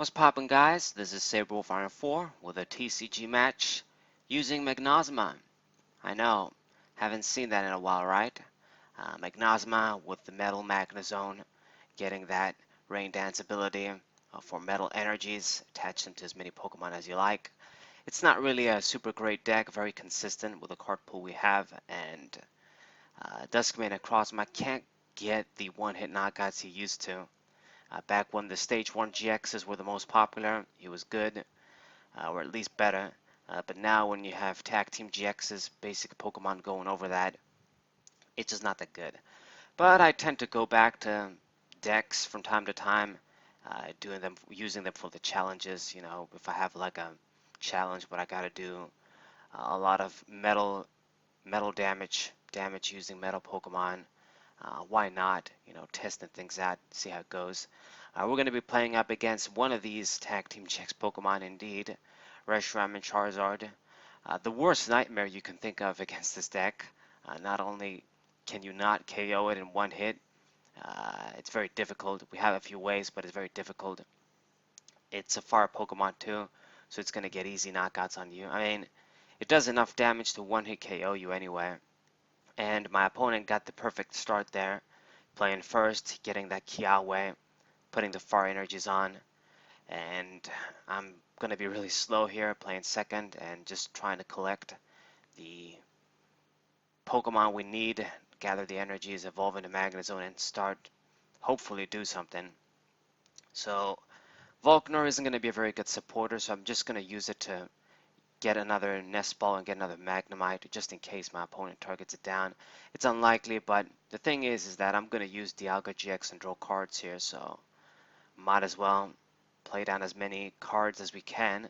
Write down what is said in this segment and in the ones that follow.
What's poppin', guys? This is Saberwolf Iron 4 with a TCG match using Magnezone. I know, haven't seen that in a while, right? Magnezone with the metal Magnezone, getting that rain dance ability for metal energies, attach them to as many Pokemon as you like. It's not really a super great deck, very consistent with the card pool we have, and dusk necrozma can't get the one-hit knockouts he used to. Back when the Stage 1 GXs were the most popular, he was good, or at least better. But now when you have Tag Team GXs, basic Pokemon going over that, it's just not that good. But I tend to go back to decks from time to time, using them for the challenges. You know, if I have like a challenge, what I gotta do, a lot of metal damage using metal Pokemon. Why not? You know, testing things out, see how it goes. We're going to be playing up against one of these Tag Team GX Pokemon indeed, Reshiram and Charizard. The worst nightmare you can think of against this deck. Not only can you not KO it in one hit, it's very difficult. We have a few ways, but it's very difficult. It's a fire Pokemon too, so it's going to get easy knockouts on you. I mean, it does enough damage to one hit KO you anyway. And my opponent got the perfect start there, playing first, getting that Kiawe, putting the fire energies on, and I'm going to be really slow here, playing second, and just trying to collect the Pokemon we need, gather the energies, evolve into Magnezone, and start, hopefully do something. So Volkner isn't going to be a very good supporter, so I'm just going to use it to get another Nest Ball and get another Magnemite just in case my opponent targets it down. It's unlikely, but the thing is that I'm going to use Dialga GX and draw cards here, so might as well play down as many cards as we can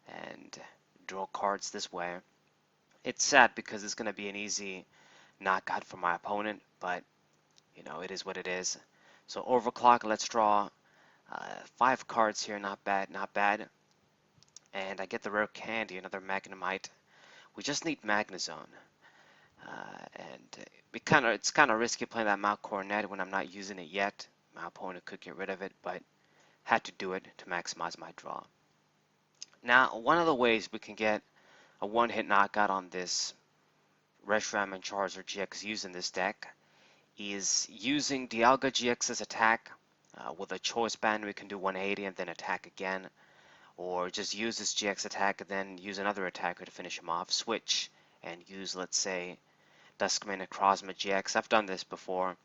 and draw cards this way. It's sad because it's going to be an easy knockout for my opponent, but you know, it is what it is. So overclock, let's draw 5 cards here, not bad, not bad. And I get the rare candy, another Magnemite. We just need Magnezone. And it's kind of risky playing that Mount Coronet when I'm not using it yet. My opponent could get rid of it, but had to do it to maximize my draw. Now, one of the ways we can get a one-hit knockout on this Reshiram and Charizard GX using this deck is using Dialga GX's attack. With a choice band, we can do 180 and then attack again. Or just use this GX attack and then use another attacker to finish him off. Switch and use, let's say, Duskmane Necrozma GX. I've done this before.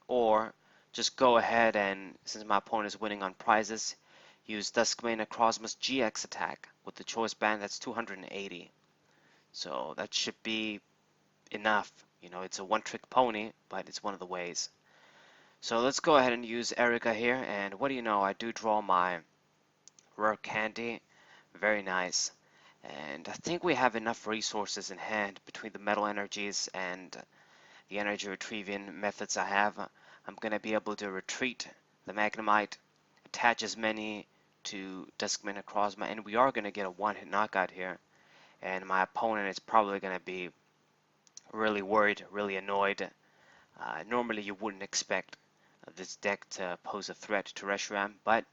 Or just go ahead and, since my opponent is winning on prizes, use Duskmane Necrozma's GX attack. With the choice band, that's 280. So that should be enough. You know, it's a one-trick pony, but it's one of the ways. So let's go ahead and use Erica here, and what do you know, I do draw my rare candy. Very nice. And I think we have enough resources in hand between the metal energies and the energy retrieving methods I have. I'm going to be able to retreat the Magnemite, attach as many to Duskmane Necrozma, and we are going to get a one-hit knockout here. And my opponent is probably going to be really worried, really annoyed. Normally you wouldn't expect this deck to pose a threat to Reshiram, but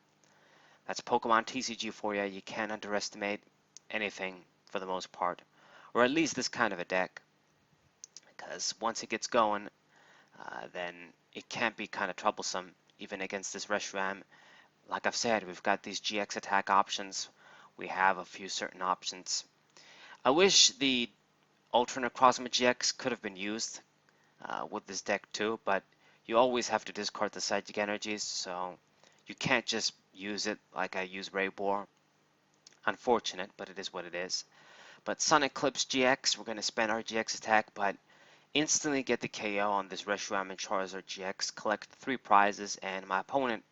that's Pokemon TCG for you. You can't underestimate anything for the most part, or at least this kind of a deck, because once it gets going, then it can be kind of troublesome, even against this Reshiram. Like I've said, we've got these GX attack options. We have a few certain options. I wish the Ultra Necrozma GX could have been used with this deck too, but you always have to discard the psychic energies, so you can't just use it like I use Raybor. Unfortunate, but it is what it is. But Sun Eclipse GX, we're going to spend our GX attack, but instantly get the KO on this Reshiram and Charizard GX, collect 3 prizes, and my opponent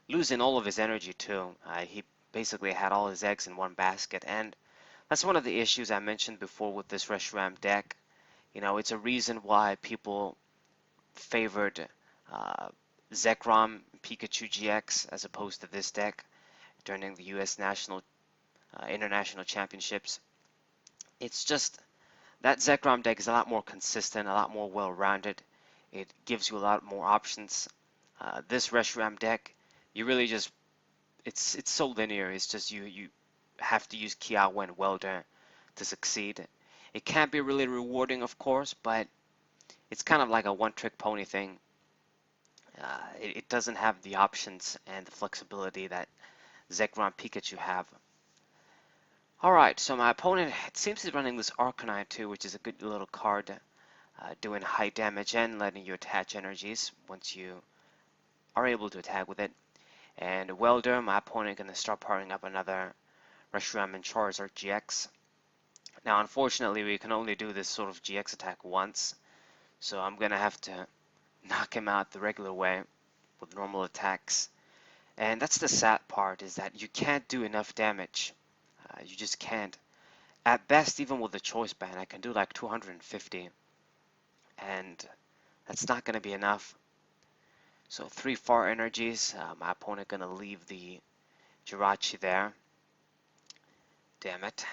losing all of his energy too. He basically had all his eggs in one basket, and that's one of the issues I mentioned before with this Reshiram deck. You know, it's a reason why people favored Zekrom Pikachu GX as opposed to this deck during the U.S. International Championships. It's just that Zekrom deck is a lot more consistent, a lot more well-rounded. It gives you a lot more options. This Reshiram deck, you really just it's so linear. It's just you have to use Kiawe and Welder to succeed. It can be really rewarding, of course, but it's kind of like a one-trick pony thing. It doesn't have the options and the flexibility that Zekrom Pikachu have. Alright, so my opponent, it seems he's running this Arcanine too, which is a good little card, doing high damage and letting you attach energies once you are able to attack with it. And Welder, my opponent, going to start powering up another Reshiram and Charizard GX. Now, unfortunately, we can only do this sort of GX attack once, so I'm going to have to knock him out the regular way with normal attacks. And that's the sad part, is that you can't do enough damage. You just can't. At best, even with the choice band, I can do like 250, and that's not going to be enough. So 3 far energies, my opponent going to leave the Jirachi there. Damn it.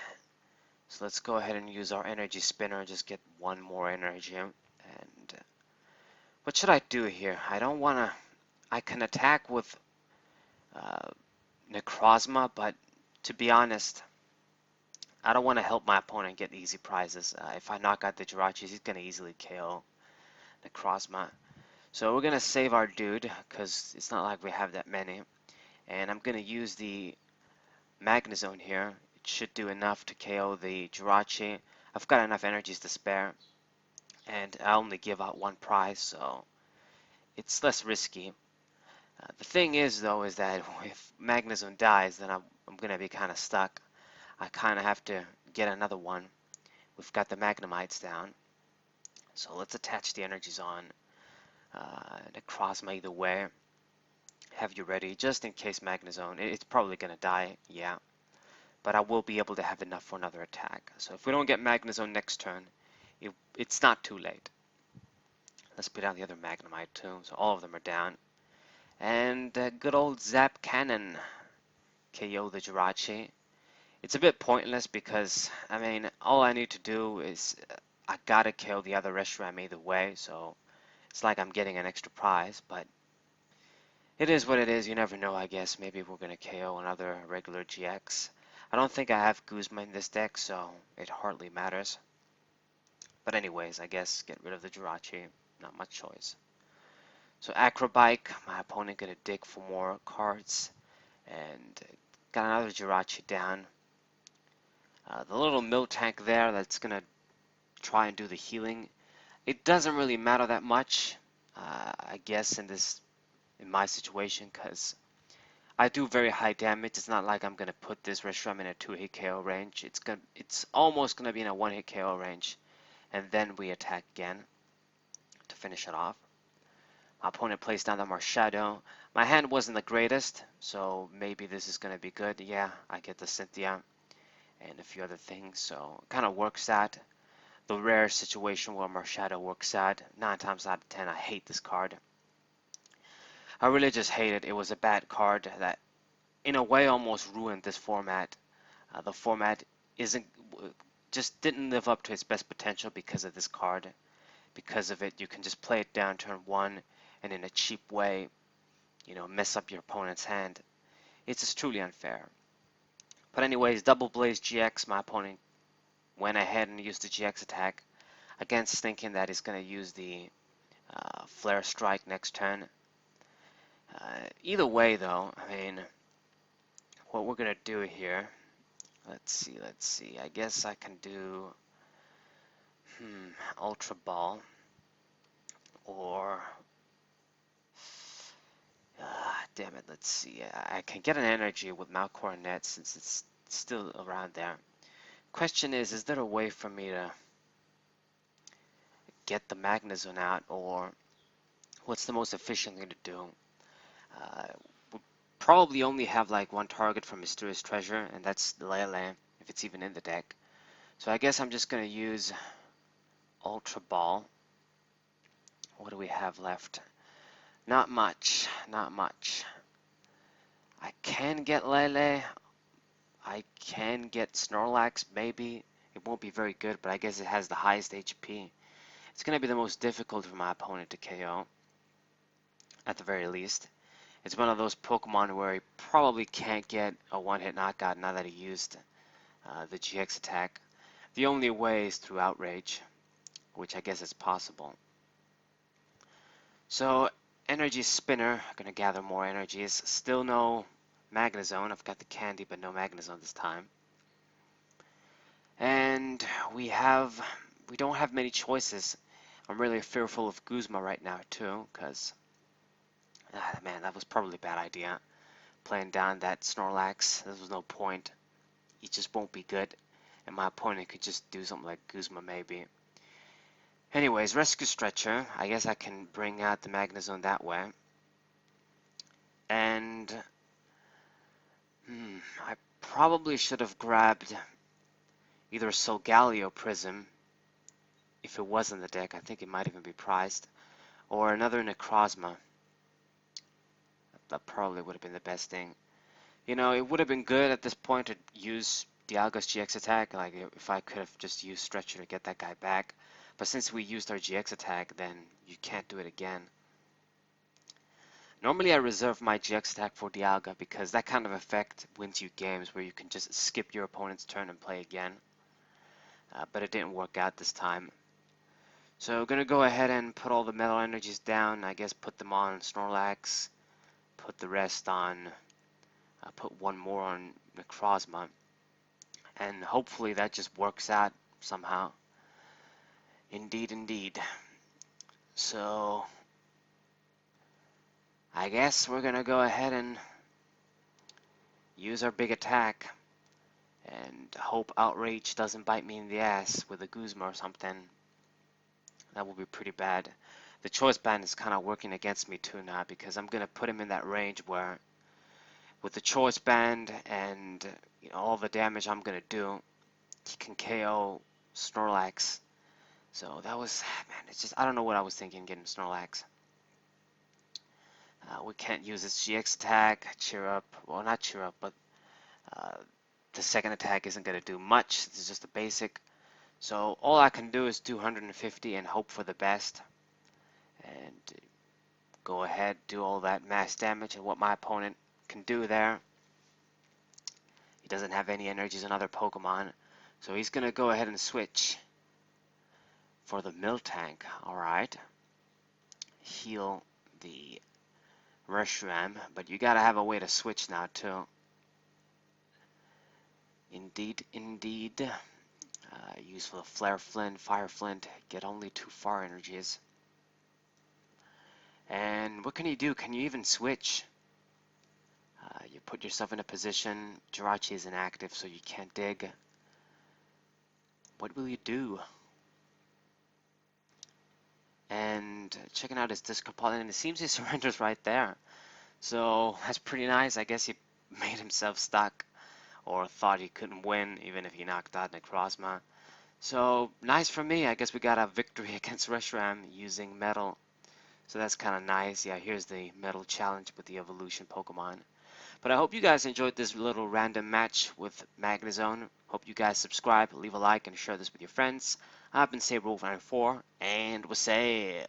So let's go ahead and use our energy spinner, just get 1 more energy. And what should I do here? I don't want to... I can attack with necrozma, but to be honest, I don't want to help my opponent get easy prizes. If I knock out the Jirachis, he's going to easily KO necrozma. So we're going to save our dude, because it's not like we have that many. And I'm going to use the Magnezone here. It should do enough to KO the Jirachi. I've got enough energies to spare, and I only give out 1 prize, so it's less risky. The thing is, though, is that if Magnezone dies, then I'm going to be kind of stuck. I kind of have to get another one. We've got the Magnemites down, so let's attach the energies on. Necrozma either way. Have you ready, just in case Magnezone. It's probably going to die, yeah. But I will be able to have enough for another attack. So if we don't get Magnezone next turn, it's not too late. Let's put down the other Magnemite too, so all of them are down. And good old Zap Cannon KO the Jirachi. It's a bit pointless because, I mean, all I need to do is I gotta kill the other Reshiram either way, so it's like I'm getting an extra prize, but it is what it is. You never know, I guess. Maybe we're gonna KO another regular GX. I don't think I have Guzma in this deck, so it hardly matters. But anyways, I guess get rid of the Jirachi. Not much choice. So Acrobike, my opponent gonna dig for more cards, and got another Jirachi down. The little Miltank there that's gonna try and do the healing. It doesn't really matter that much, I guess, in my situation, because I do very high damage. It's not like I'm gonna put this Reshiram in a 2-hit KO range. It's almost gonna be in a 1-hit KO range, and then we attack again to finish it off. My opponent plays down the Marshadow. My hand wasn't the greatest, so maybe this is gonna be good. Yeah, I get the Cynthia and a few other things, so it kind of works out. The rare situation where Marshadow works out. 9 times out of 10, I hate this card. I really just hate it. It was a bad card that, in a way, almost ruined this format. The format just didn't live up to its best potential because of this card. Because of it, you can just play it down turn 1 and in a cheap way, mess up your opponent's hand. It's just truly unfair. But anyways, Double Blaze GX, my opponent went ahead and used the GX attack against thinking that he's going to use the Flare Strike next turn. Either way, though, I mean, what we're going to do here, let's see, I guess I can do Ultra Ball, or damn it, let's see, I can get an energy with Malcoronet since it's still around there. Question is there a way for me to get the Magnezone out, or what's the most efficient thing to do? We'll probably only have like 1 target for Mysterious Treasure, and that's Lele, if it's even in the deck. So I guess I'm just going to use Ultra Ball. What do we have left? Not much, not much. I can get Lele. I can get Snorlax, maybe. It won't be very good, but I guess it has the highest HP. It's going to be the most difficult for my opponent to KO, at the very least. It's one of those Pokemon where he probably can't get a one-hit knockout now that he used the GX attack. The only way is through Outrage, which I guess is possible. So, Energy Spinner, gonna gather more energies. Still no Magnezone. I've got the candy, but no Magnezone this time. And we don't have many choices. I'm really fearful of Guzma right now too, because man, that was probably a bad idea. Playing down that Snorlax, there was no point. It just won't be good, and my opponent could just do something like Guzma maybe. Anyways, Rescue Stretcher. I guess I can bring out the Magnezone that way. And I probably should have grabbed either Solgaleo Prism, if it was in the deck. I think it might even be prized, or another Necrozma. That probably would have been the best thing. You know, it would have been good at this point to use Dialga's GX attack, like if I could have just used Stretcher to get that guy back. But since we used our GX attack, then you can't do it again. Normally I reserve my GX attack for Dialga because that kind of effect wins you games where you can just skip your opponent's turn and play again. But it didn't work out this time. So I'm going to go ahead and put all the metal energies down. I guess put them on Snorlax. Put the rest on, put one more on Necrozma, and hopefully that just works out somehow. Indeed, indeed. So I guess we're gonna go ahead and use our big attack and hope Outrage doesn't bite me in the ass with a Guzma or something. That would be pretty bad. The choice band is kind of working against me too now because I'm gonna put him in that range where with the choice band and all the damage I'm gonna do, he can KO Snorlax. So that was, man, it's just, I don't know what I was thinking getting Snorlax. We can't use its GX attack, Cheer Up, well not Cheer Up, but the second attack isn't gonna do much. This is just a basic. So all I can do is do 150 and hope for the best. And go ahead, do all that mass damage and what my opponent can do there. He doesn't have any energies on other Pokemon, so he's gonna go ahead and switch for the Miltank. Alright. Heal the Reshiram, but you gotta have a way to switch now too. Indeed, indeed. Useful Flare Flint, Fire Flint, get only 2 fire energies. And what can you do? Can you even switch? You put yourself in a position, Jirachi is inactive, so you can't dig. What will you do? And checking out his discard pile, and it seems he surrenders right there. So that's pretty nice. I guess he made himself stuck, or thought he couldn't win, even if he knocked out Necrozma. So nice for me. I guess we got a victory against Reshiram using metal. So that's kind of nice. Yeah, here's the metal challenge with the evolution Pokemon. But I hope you guys enjoyed this little random match with Magnezone. Hope you guys subscribe, leave a like, and share this with your friends. I've been SaberWolf94, and we'll say